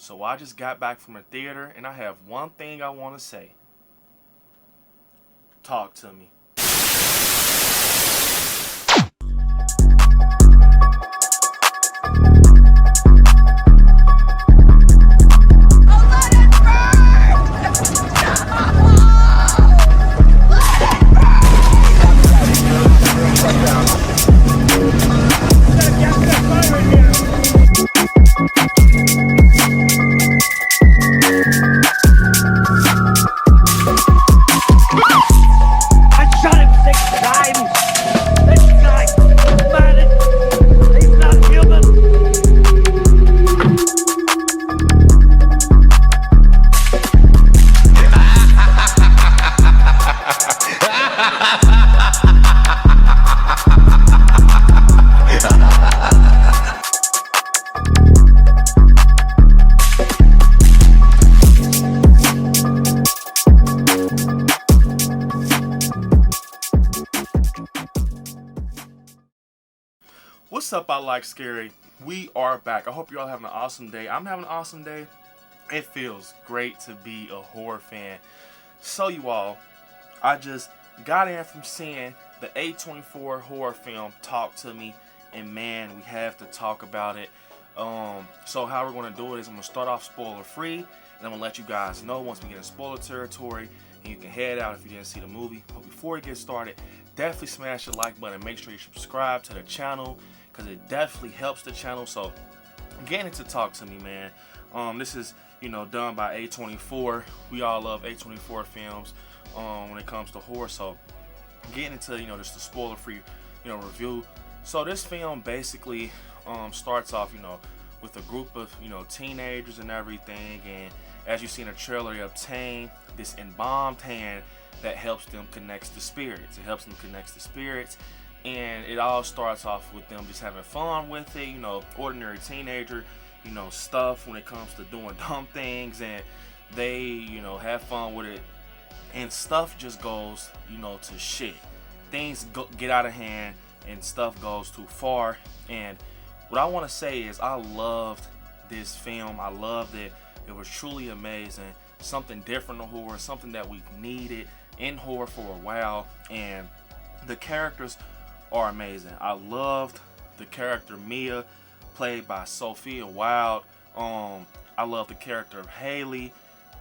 So I just got back from the theater and I have one thing I want to say. Talk to me. What's up, I Like Scary? We are back. I hope you're all having an awesome day. I'm having an awesome day. It feels great to be a horror fan. So you all, I just got in from seeing the A24 horror film Talk to Me, and man, we have to talk about it. So how we're going to do it is I'm going to start off spoiler free, and I'm going to let you guys know once we get in spoiler territory, and you can head out if you didn't see the movie. But before we get started, definitely smash the like button. Make sure you subscribe to the channel, because it definitely helps the channel. So getting into Talk to Me, man. This is, done by A24. We all love A24 films when it comes to horror. So getting into, just the spoiler free, review. So this film basically starts off, with a group of, teenagers and everything. And as you see in the trailer, they obtain this embalmed hand that helps them connect to spirits. It helps them connect to spirits. And it all starts off with them just having fun with it, ordinary teenager, stuff when it comes to doing dumb things, and they, have fun with it, and stuff just goes, to shit. Things get out of hand, and stuff goes too far. And what I want to say is I loved this film. I loved it. It was truly amazing. Something different in horror, something that we've needed in horror for a while, and the characters are amazing. I loved the character Mia, played by Sophia Wilde. I love the character of Haley.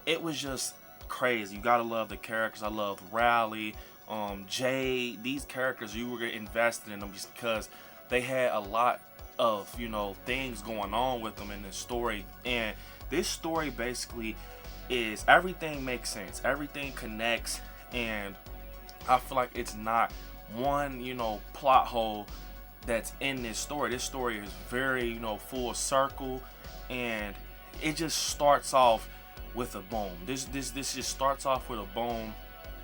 It was just crazy. You gotta love the characters. I loved Riley, Jade. These characters, you were invested in them just because they had a lot of things going on with them in this story. And this story basically is everything makes sense. Everything connects, and I feel like it's not one plot hole that's in this story. This story is very full circle, and it just starts off with a boom. This just starts off with a boom,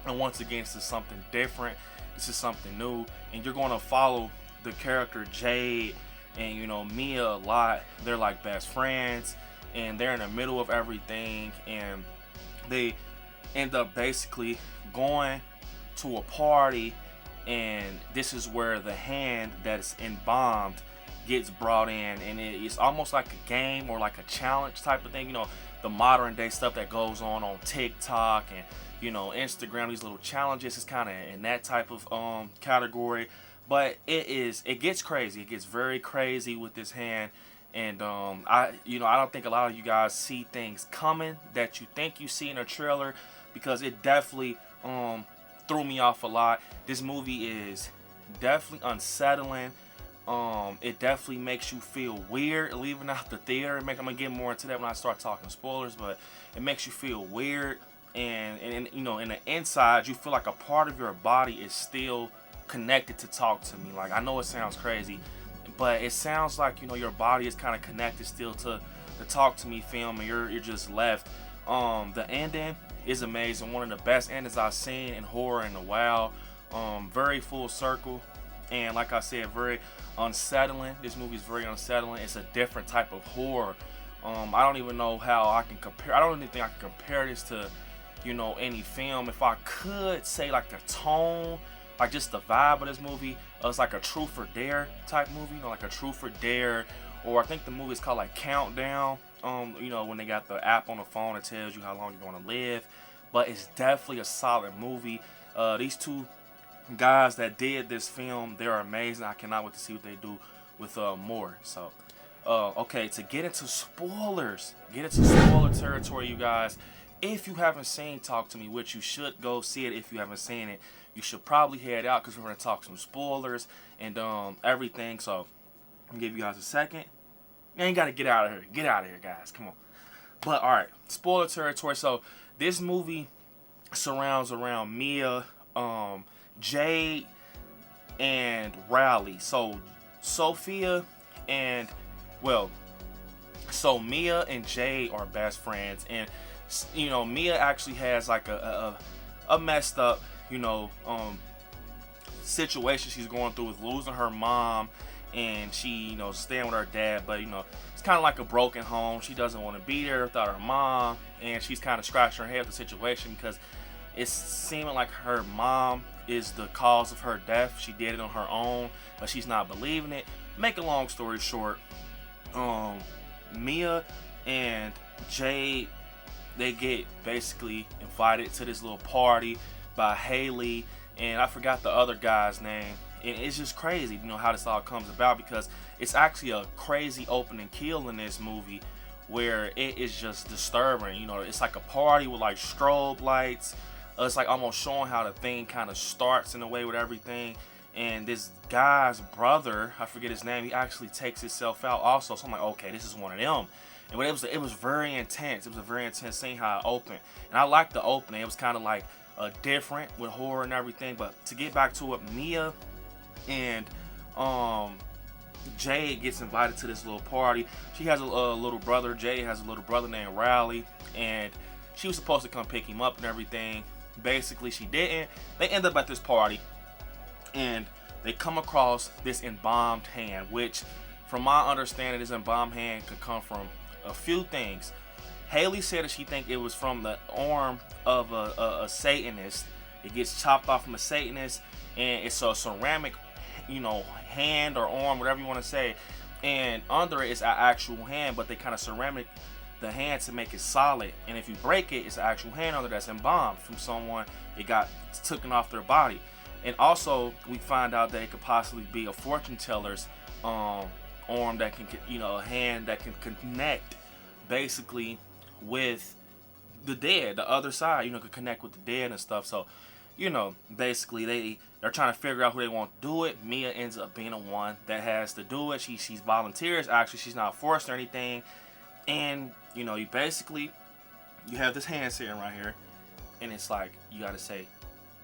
and once again, this is something different. This is something new, and you're going to follow the character Jade and Mia a lot. They're like best friends, and they're in the middle of everything, and they end up basically going to a party. And this is where the hand that's embalmed gets brought in, and it's almost like a game or like a challenge type of thing. The modern day stuff that goes on TikTok and Instagram. These little challenges is kind of in that type of category. But it gets crazy. It gets very crazy with this hand, and I don't think a lot of you guys see things coming that you think you see in a trailer, because it definitely threw me off a lot. This movie is definitely unsettling. It definitely makes you feel weird leaving out the theater. I'm gonna get more into that when I start talking spoilers, but it makes you feel weird, and in the inside you feel like a part of your body is still connected to Talk to Me. Like, I know it sounds crazy, but it sounds like your body is kind of connected still to the Talk to Me film, and you're just left. The ending is amazing. One of the best endings I've seen in horror in a while. Very full circle, and like I said, very unsettling. This movie is very unsettling. It's a different type of horror. I don't even know how I can compare. I don't even think I can compare this to any film. If I could say like the tone, like just the vibe of this movie, it's like a Truth or Dare type movie. Like a Truth or Dare, or I think the movie is called like Countdown. you know, when they got the app on the phone that tells you how long you're gonna live. But it's definitely a solid movie. These two guys that did this film, they're amazing. I cannot wait to see what they do with more. So, okay, to get into spoiler territory, you guys. If you haven't seen Talk to Me, which you should go see it if you haven't seen it, you should probably head out because we're gonna talk some spoilers and everything. So, I'll give you guys a second. You ain't gotta get out of here. Get out of here, guys. Come on. But all right, spoiler territory. So this movie surrounds around Mia, Jade, and Riley. So Sophia and well, so Mia and Jade are best friends, and you know Mia actually has like a messed up situation she's going through with losing her mom, and she staying with her dad, but it's kind of like a broken home. She doesn't want to be there without her mom, and she's kind of scratching her head with the situation because it's seeming like her mom is the cause of her death. She did it on her own, but she's not believing it. Make a long story short, Mia and Jade, they get basically invited to this little party by Haley, and I forgot the other guy's name. And it's just crazy, how this all comes about, because it's actually a crazy opening kill in this movie where it is just disturbing. It's like a party with like strobe lights. It's like almost showing how the thing kind of starts in a way with everything. And this guy's brother, I forget his name, he actually takes himself out also. So I'm like, okay, this is one of them. And but it was very intense. It was a very intense scene how it opened. And I liked the opening. It was kind of like different with horror and everything. But to get back to it, Mia and Jade gets invited to this little party. She has a little brother. Jade has a little brother named Riley, and she was supposed to come pick him up and everything. Basically, she didn't. They end up at this party, and they come across this embalmed hand, which, from my understanding, this embalmed hand could come from a few things. Haley said that she think it was from the arm of a Satanist. It gets chopped off from a Satanist, and it's a ceramic hand or arm, whatever you want to say, and under it is an actual hand, but they kind of ceramic the hand to make it solid, and if you break it, it's an actual hand under that's embalmed from someone it got taken off their body. And also we find out that it could possibly be a fortune teller's arm that can, a hand that can connect basically with the dead, the other side, could connect with the dead and stuff. So basically they're trying to figure out who they want to do it. Mia ends up being the one that has to do it. She's volunteers. Actually, she's not forced or anything. And you have this hand sitting right here, and it's like you gotta say,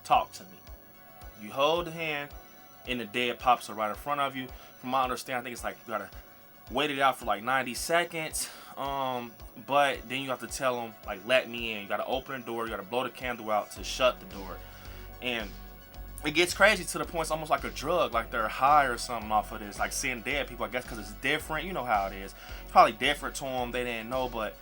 "Talk to me." You hold the hand, and the dead pops up right in front of you. From my understanding, I think it's like you gotta wait it out for like 90 seconds. But then you have to tell them like, "Let me in." You gotta open the door. You gotta blow the candle out to shut the door. And it gets crazy to the point it's almost like a drug, like they're high or something off of this, like seeing dead people, I guess, because it's different. You know how it is. It's probably different to them. They didn't know, but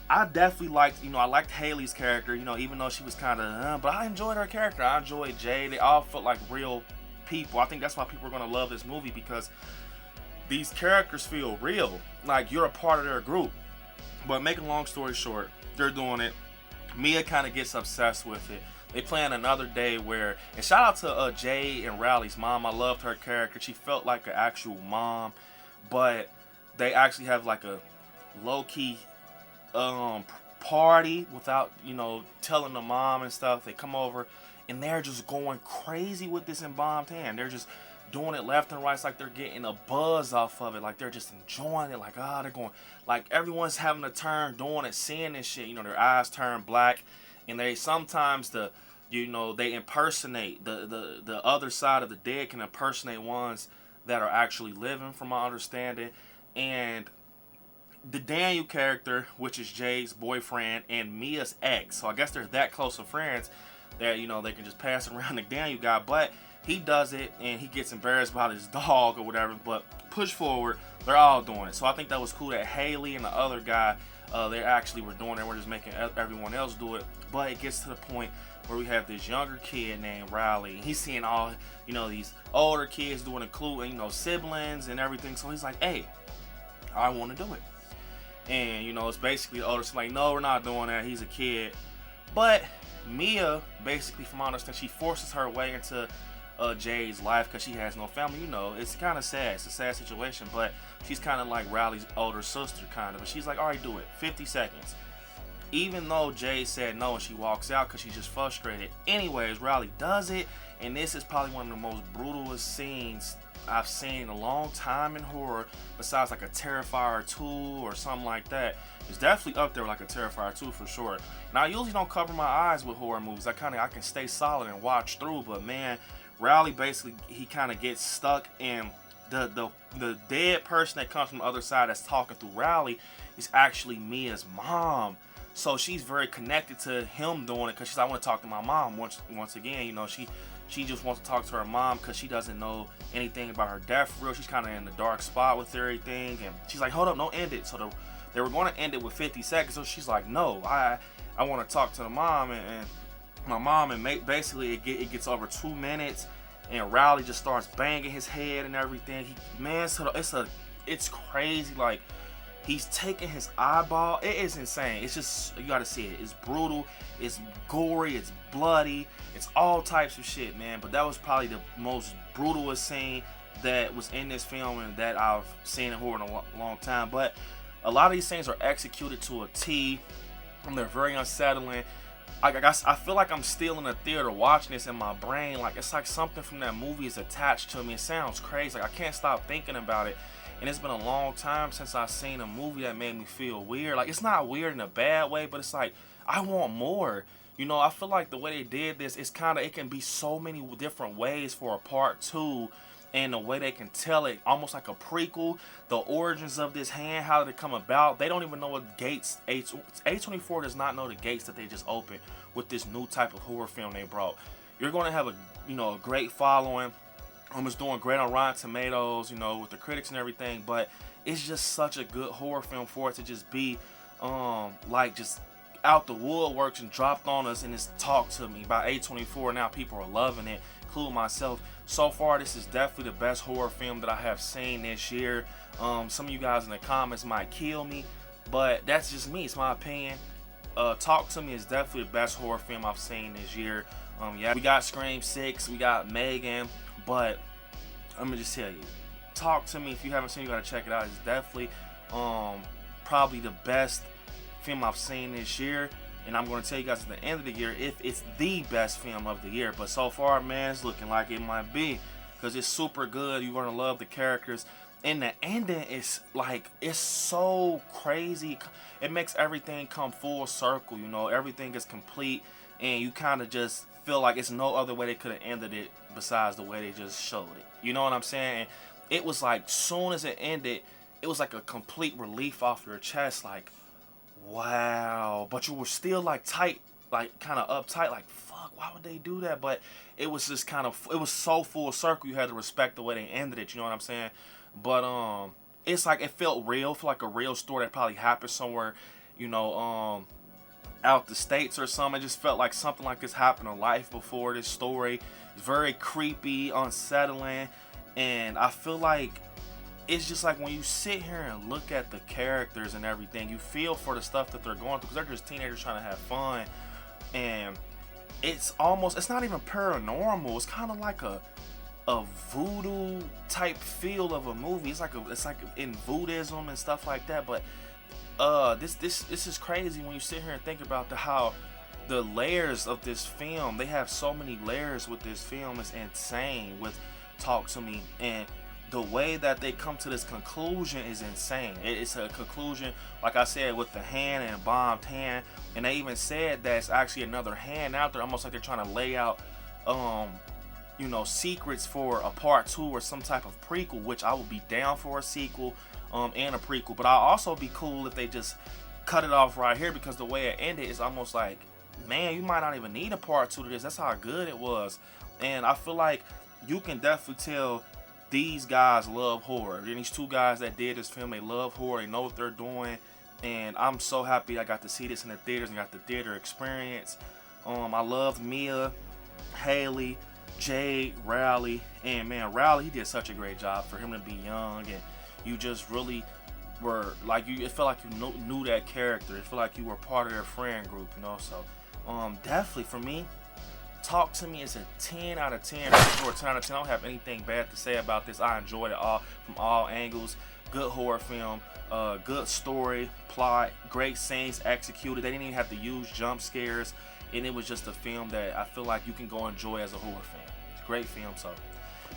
I definitely liked, I liked Haley's character, even though she was kind of, but I enjoyed her character. I enjoyed Jay. They all felt like real people. I think that's why people are going to love this movie, because these characters feel real, like you're a part of their group. But making a long story short, they're doing it. Mia kind of gets obsessed with it. They plan another day where, and shout out to Jay and Riley's mom. I loved her character. She felt like an actual mom, but they actually have like a low-key party without telling the mom and stuff. They come over and they're just going crazy with this embalmed hand. They're just doing it left and right. It's like they're getting a buzz off of it, like they're just enjoying it, like they're going, like everyone's having a turn doing it, seeing this shit. Their eyes turn black, and they sometimes they impersonate the other side of the dead, can impersonate ones that are actually living, from my understanding. And the Daniel character, which is Jay's boyfriend and Mia's ex, so I guess they're that close of friends that they can just pass around the Daniel guy. But he does it and he gets embarrassed about his dog or whatever. But push forward, they're all doing it. So I think that was cool that Haley and the other guy, they actually were doing it. We're just making everyone else do it. But it gets to the point where we have this younger kid named Riley. He's seeing all these older kids doing it, including siblings and everything. So he's like, "Hey, I want to do it." and you know it's basically the older sister like, no, we're not doing that. He's a kid. But Mia, basically, from my understanding, she forces her way into Jay's life because she has no family. You know, it's kind of sad. It's a sad situation, but she's kind of like Riley's older sister, kind of. But she's like, all right, do it. 50 seconds. Even though Jay said no and she walks out because she's just frustrated. Anyways, Riley does it, and this is probably one of the most brutalest scenes I've seen in a long time in horror, besides like a Terrifier 2 or something like that. It's definitely up there with like a Terrifier 2 for sure. Now, I usually don't cover my eyes with horror movies. I can stay solid and watch through, but man, Riley basically, he kind of gets stuck in the dead person that comes from the other side that's talking through Riley is actually Mia's mom. So she's very connected to him doing it because she's like, I want to talk to my mom once again. You know, she just wants to talk to her mom because she doesn't know anything about her death for real. She's kind of in the dark spot with everything, and she's like, hold up, don't end it. So they were going to end it with 50 seconds. So she's like, no, I want to talk to the mom, and my mom, and basically it gets over 2 minutes, and Riley just starts banging his head and everything. So it's crazy. Like, he's taking his eyeball. It is insane. It's just, you gotta see it. It's brutal. It's gory. It's bloody. It's all types of shit, man. But that was probably the most brutalest scene that was in this film and that I've seen in horror in a long time. But a lot of these things are executed to a T, and they're very unsettling. I feel like I'm still in the theater watching this in my brain. Like, it's like something from that movie is attached to me. It sounds crazy. Like, I can't stop thinking about it. And it's been a long time since I've seen a movie that made me feel weird. Like, it's not weird in a bad way, but it's like, I want more. You know, I feel like the way they did this, it can be so many different ways for a part 2. And the way they can tell it, almost like a prequel, the origins of this hand, how did it come about? They don't even know what gates, A24 does not know the gates that they just opened with this new type of horror film they brought. You're going to have a great following. It's doing great on Rotten Tomatoes, you know, with the critics and everything, but it's just such a good horror film for it to just be, like, just out the woodworks and dropped on us, and it's Talk to Me by A24. Now people are loving it, including myself. So far, this is definitely the best horror film that I have seen this year. Some of you guys in the comments might kill me, but that's just me. It's my opinion. Talk to Me is definitely the best horror film I've seen this year. Yeah, we got Scream 6, we got Megan, but I'm gonna just tell you, Talk to Me, if you haven't seen it, you gotta check it out. It's definitely probably the best film I've seen this year, and I'm going to tell you guys at the end of the year if it's the best film of the year. But so far, man, it's looking like it might be, because it's super good. You're going to love the characters, and the ending is like, it's so crazy. It makes everything come full circle. You know, everything is complete, and you kind of just feel like it's no other way they could have ended it besides the way they just showed it. You know what I'm saying? And it was like, soon as it ended, it was like a complete relief off your chest. Like, wow. But you were still like tight, like kind of uptight, like, fuck, why would they do that? But it was just kind of, it was so full circle. You had to respect the way they ended it. You know what I'm saying? But it's like, it felt real, for like a real story that probably happened somewhere, you know, out the States or something. It just felt like something like this happened in life before. This story is very creepy, unsettling, and I feel like it's just like when you sit here and look at the characters and everything, you feel for the stuff that they're going through, because they're just teenagers trying to have fun. And it's not even paranormal. It's kind of like a voodoo type feel of a movie. It's like in Buddhism and stuff like that. But this is crazy when you sit here and think about how the layers of this film. They have so many layers with this film. It's insane with Talk to Me, and the way that they come to this conclusion is insane. It's a conclusion, like I said, with the hand and bombed hand, and they even said that it's actually another hand out there, almost like they're trying to lay out, you know, secrets for a part 2 or some type of prequel, which I would be down for a sequel, and a prequel. But I'll also be cool if they just cut it off right here, because the way it ended is almost like, man, you might not even need a part 2 to this. That's how good it was. And I feel like you can definitely tell these guys love horror. These 2 guys that did this film, they love horror. They know what they're doing. And I'm so happy I got to see this in the theaters and got the theater experience. I loved Mia, Haley, Jade, Riley. And man, Riley, he did such a great job for him to be young. And you just really were like you. It felt like you knew that character. It felt like you were part of their friend group, you know. So, definitely for me, Talk to Me is a 10 out of 10. For a 10 out of 10, I don't have anything bad to say about this. I enjoyed it all from all angles. Good horror film, good story, plot, great scenes executed. They didn't even have to use jump scares, and it was just a film that I feel like you can go enjoy as a horror fan. It's a great film, so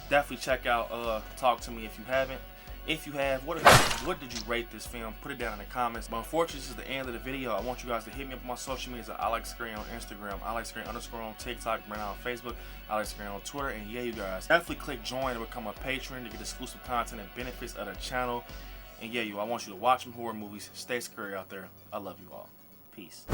definitely check out Talk to Me if you haven't. If you have, what did you rate this film? Put it down in the comments. But unfortunately, this is the end of the video. I want you guys to hit me up on my social medias at ILIKESCARY on Instagram, ILIKESCARY _ on TikTok, right now on Facebook, ILIKESCARY on Twitter, and yeah, you guys, definitely click join and become a patron to get exclusive content and benefits of the channel. And yeah, I want you to watch some horror movies. Stay scary out there. I love you all. Peace.